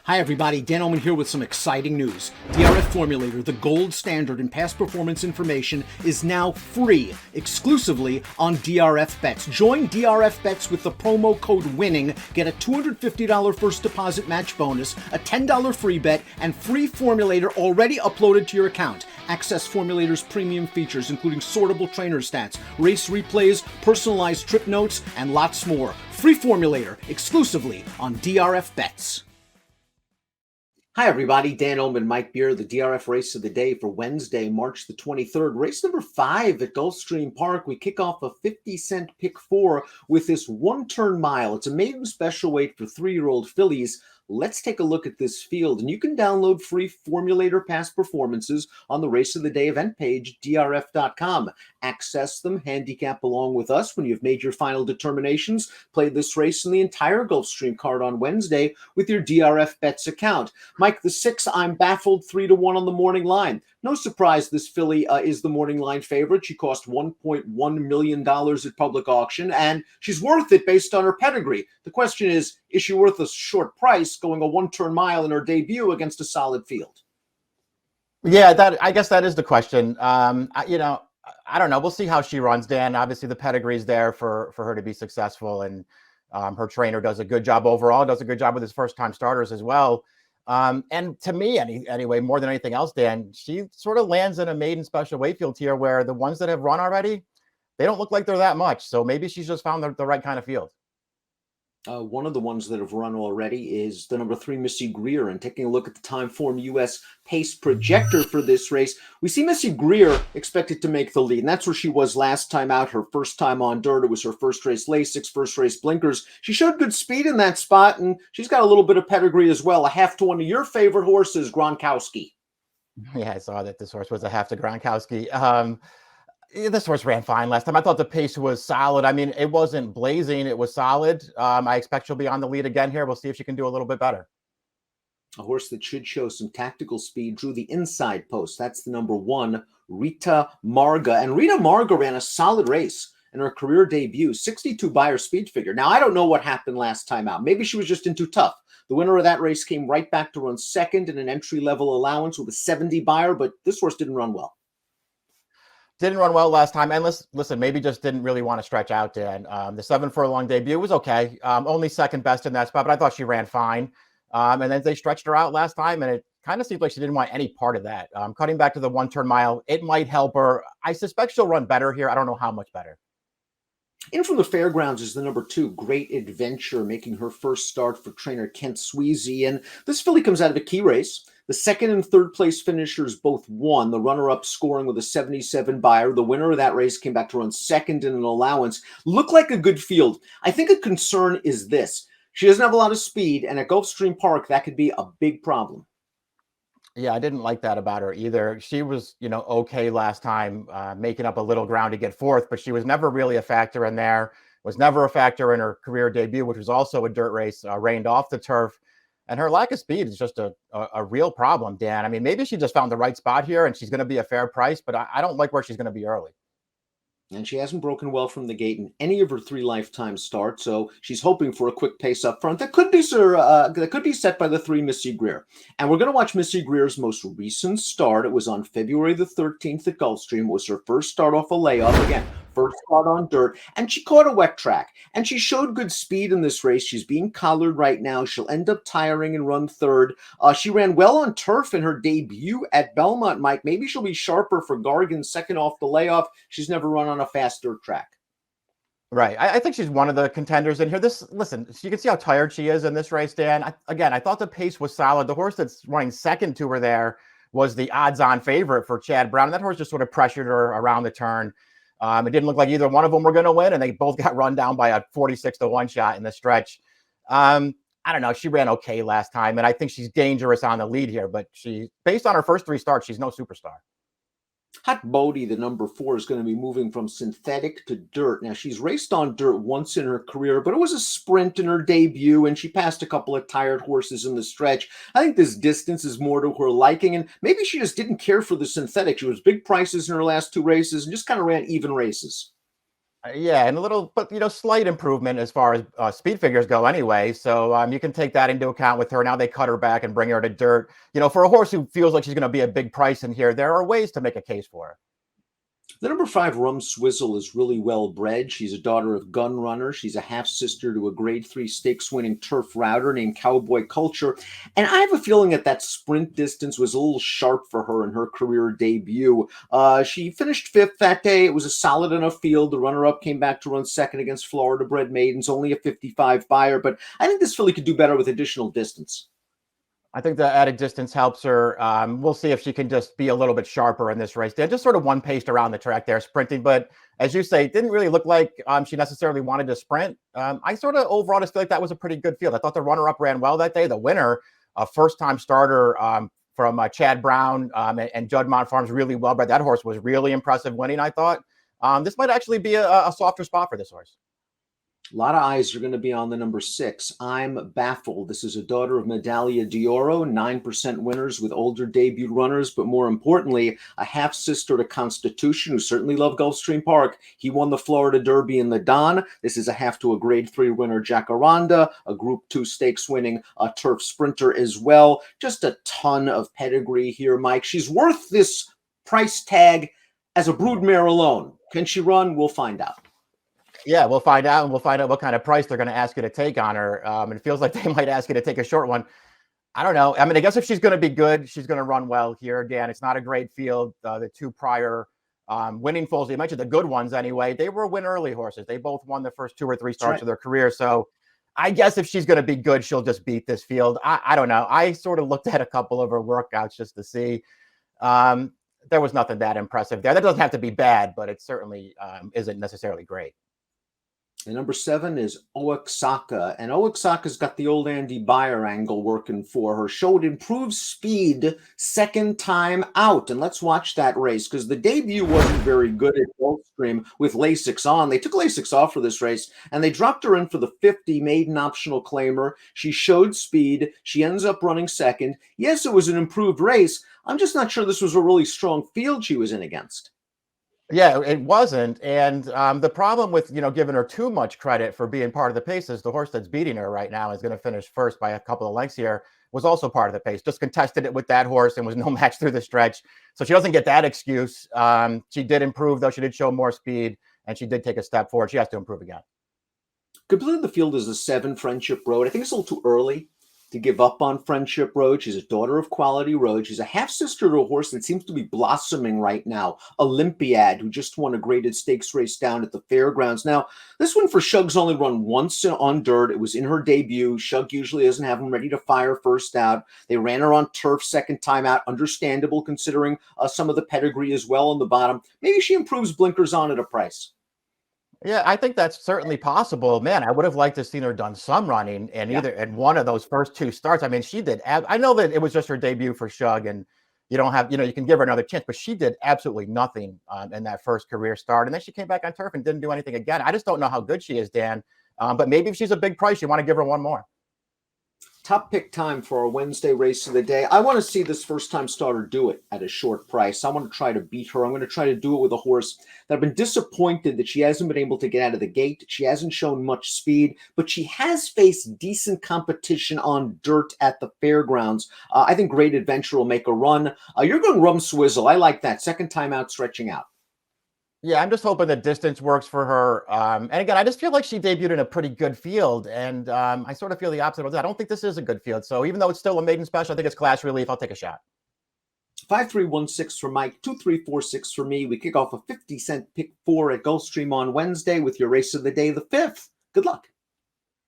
Hi everybody, Dan Illman here with some exciting news. DRF Formulator, the gold standard in past performance information, is now free, exclusively on DRF Bets. Join DRF Bets with the promo code WINNING, get a $250 first deposit match bonus, a $10 free bet, and free Formulator already uploaded to your account. Access Formulator's premium features, including sortable trainer stats, race replays, personalized trip notes, and lots more. Free Formulator, exclusively on DRF Bets. Hi everybody, Dan Illman and Mike Beer, the DRF race of the day for Wednesday, March the 23rd. Race number 5 at Gulfstream Park. We kick off a 50-cent pick 4 with this one-turn mile. It's a maiden special weight for 3-year-old fillies. Let's take a look at this field, and you can download free Formulator past performances on the Race of the Day event page, DRF.com. Access them, handicap along with us when you've made your final determinations. Play this race in the entire Gulfstream card on Wednesday with your DRF Bets account. Mike, the 6, I'm baffled, 3-1 on the morning line. No surprise this filly is the morning line favorite. She cost $1.1 million at public auction, and she's worth it based on her pedigree. The question is she worth a short price going a one-turn mile in her debut against a solid field? Yeah, I guess that is the question. I don't know. We'll see how she runs, Dan. Obviously, the pedigree's there for her to be successful, and her trainer does a good job overall, does a good job with his first-time starters as well. And to me, anyway, more than anything else, Dan, she sort of lands in a maiden special weight field here where the ones that have run already, they don't look like they're that much. So maybe she's just found the right kind of field. One of the ones that have run already is the number 3, Missy Greer. And taking a look at the Time Form US pace projector for this race, we see Missy Greer expected to make the lead. And that's where she was last time out, her first time on dirt. It was her first race Lasix, first race blinkers. She showed good speed in that spot, and she's got a little bit of pedigree as well. A half to one of your favorite horses, Gronkowski. Yeah, I saw that this horse was a half to Gronkowski. This horse ran fine last time. I thought the pace was solid. I mean, it wasn't blazing. It was solid. I expect she'll be on the lead again here. We'll see if she can do a little bit better. A horse that should show some tactical speed drew the inside post. That's the number 1, Rita Marga. And Rita Marga ran a solid race in her career debut, 62 Beyer speed figure. Now, I don't know what happened last time out. Maybe she was just in too tough. The winner of that race came right back to run second in an entry-level allowance with a 70 Beyer, but this horse didn't run well. Didn't run well last time. And listen, maybe just didn't really want to stretch out, Dan. The 7 furlong debut was okay. Only second best in that spot, but I thought she ran fine. And then they stretched her out last time, and it kind of seemed like she didn't want any part of that. Cutting back to the one-turn mile, it might help her. I suspect she'll run better here. I don't know how much better. In from the fairgrounds is the number 2, Great Adventure, making her first start for trainer Kent Sweezy. And this filly comes out of a key race. The second and third place finishers both won. The runner-up scoring with a 77 Beyer. The winner of that race came back to run second in an allowance. Looked like a good field. I think a concern is this. She doesn't have a lot of speed, and at Gulfstream Park, that could be a big problem. Yeah, I didn't like that about her either. She was, okay last time, making up a little ground to get fourth, but she was never really a factor in there. Was never a factor in her career debut, which was also a dirt race, rained off the turf. And her lack of speed is just a real problem, Dan. I mean, maybe she just found the right spot here and she's going to be a fair price, but I don't like where she's going to be early. And she hasn't broken well from the gate in any of her 3 lifetime starts, so she's hoping for a quick pace up front. That could be set by the 3, Missy Greer. And we're going to watch Missy Greer's most recent start. It was on February the 13th at Gulfstream. It was her first start off a layoff. Again, first start on dirt, and she caught a wet track. And she showed good speed in this race. She's being collared right now. She'll end up tiring and run third. She ran well on turf in her debut at Belmont, Mike. Maybe she'll be sharper for Gargan second off the layoff. She's never run on a fast dirt track. Right. I think she's one of the contenders in here. Listen, you can see how tired she is in this race, Dan. I thought the pace was solid. The horse that's running second to her there was the odds-on favorite for Chad Brown. And that horse just sort of pressured her around the turn. It didn't look like either one of them were going to win, and they both got run down by a 46-1 shot in the stretch. I don't know. She ran okay last time, and I think she's dangerous on the lead here, but based on her first 3 starts, she's no superstar. Hot Bodie, the number 4, is going to be moving from synthetic to dirt. Now, she's raced on dirt once in her career, but it was a sprint in her debut, and she passed a couple of tired horses in the stretch. I think this distance is more to her liking, and maybe she just didn't care for the synthetic. She was big prices in her last 2 races and just kind of ran even races. Yeah, and a little, but slight improvement as far as speed figures go, anyway. So you can take that into account with her. Now they cut her back and bring her to dirt. For a horse who feels like she's going to be a big price in here, there are ways to make a case for her. The number 5 Rum Swizzle is really well bred. She's a daughter of Gun Runner. She's a half sister to a grade 3 stakes winning turf router named Cowboy Culture. And I have a feeling that sprint distance was a little sharp for her in her career debut. She finished 5th that day. It was a solid enough field. The runner up came back to run 2nd against Florida bred maidens, only a 55 buyer. But I think this filly could do better with additional distance. I think the added distance helps her. We'll see if she can just be a little bit sharper in this race. They're just sort of one-paced around the track there, sprinting. But as you say, it didn't really look like she necessarily wanted to sprint. I sort of overall just feel like that was a pretty good field. I thought the runner-up ran well that day. The winner, a first-time starter from Chad Brown and Juddmonte Farms, really well bred. That horse was really impressive winning, I thought. This might actually be a softer spot for this horse. A lot of eyes are going to be on the number 6. I'm Baffled. This is a daughter of Medaglia d'Oro, 9% winners with older debut runners, but more importantly, a half sister to Constitution, who certainly loved Gulfstream Park. He won the Florida Derby in the Don. This is a half to a grade 3 winner, Jacaranda, a group 2 stakes winning turf sprinter as well. Just a ton of pedigree here, Mike. She's worth this price tag as a broodmare alone. Can she run? We'll find out. Yeah, we'll find out, and we'll find out what kind of price they're going to ask you to take on her. And it feels like they might ask you to take a short one. I don't know. I mean, I guess if she's going to be good, she's going to run well here. Again, it's not a great field. The 2 prior winning foals, you mentioned the good ones anyway, they were win early horses. They both won the first 2 or 3 starts of their career. So I guess if she's going to be good, she'll just beat this field. I don't know. I sort of looked at a couple of her workouts just to see. There was nothing that impressive there. That doesn't have to be bad, but it certainly isn't necessarily great. And number 7 is Oaxaca. And Oaxaca's got the old Andy Beyer angle working for her. Showed improved speed 2nd time out. And let's watch that race, because the debut wasn't very good at Gulfstream with Lasix on. They took Lasix off for this race, and they dropped her in for the 50 maiden optional claimer. She showed speed. She ends up running 2nd. Yes, it was an improved race. I'm just not sure this was a really strong field she was in against. Yeah, it wasn't. And the problem with, giving her too much credit for being part of the pace is the horse that's beating her right now is going to finish first by a couple of lengths here, was also part of the pace, just contested it with that horse and was no match through the stretch. So she doesn't get that excuse. She did improve, though. She did show more speed, and she did take a step forward. She has to improve again. Completed the field as a 7 Friendship Road. I think it's a little too early to give up on Friendship Road. She's a daughter of Quality Road. She's a half-sister to a horse that seems to be blossoming right now, Olympiad, who just won a graded stakes race down at the fairgrounds. Now, this one for Shug's only run once on dirt. It was in her debut. Shug usually doesn't have them ready to fire first out. They ran her on turf 2nd time out. Understandable considering some of the pedigree as well on the bottom. Maybe she improves blinkers on at a price. Yeah, I think that's certainly possible. Man, I would have liked to seen her done some running and either in one of those first 2 starts. I mean, she did. I know that it was just her debut for Shug, and you don't have, you can give her another chance, but she did absolutely nothing in that first career start. And then she came back on turf and didn't do anything again. I just don't know how good she is, Dan. But maybe if she's a big price, you want to give her one more. Top pick time for our Wednesday race of the day. I want to see this first-time starter do it at a short price. I want to try to beat her. I'm going to try to do it with a horse that I've been disappointed that she hasn't been able to get out of the gate. She hasn't shown much speed, but she has faced decent competition on dirt at the fairgrounds. I think Great Adventure will make a run. You're going Rum Swizzle. I like that. 2nd time out, stretching out. Yeah, I'm just hoping the distance works for her. And again, I just feel like she debuted in a pretty good field. And I sort of feel the opposite of that. I don't think this is a good field. So even though it's still a maiden special, I think it's class relief. I'll take a shot. 5316 for Mike, 2346 for me. We kick off a 50-cent pick 4 at Gulfstream on Wednesday with your race of the day, the 5th. Good luck.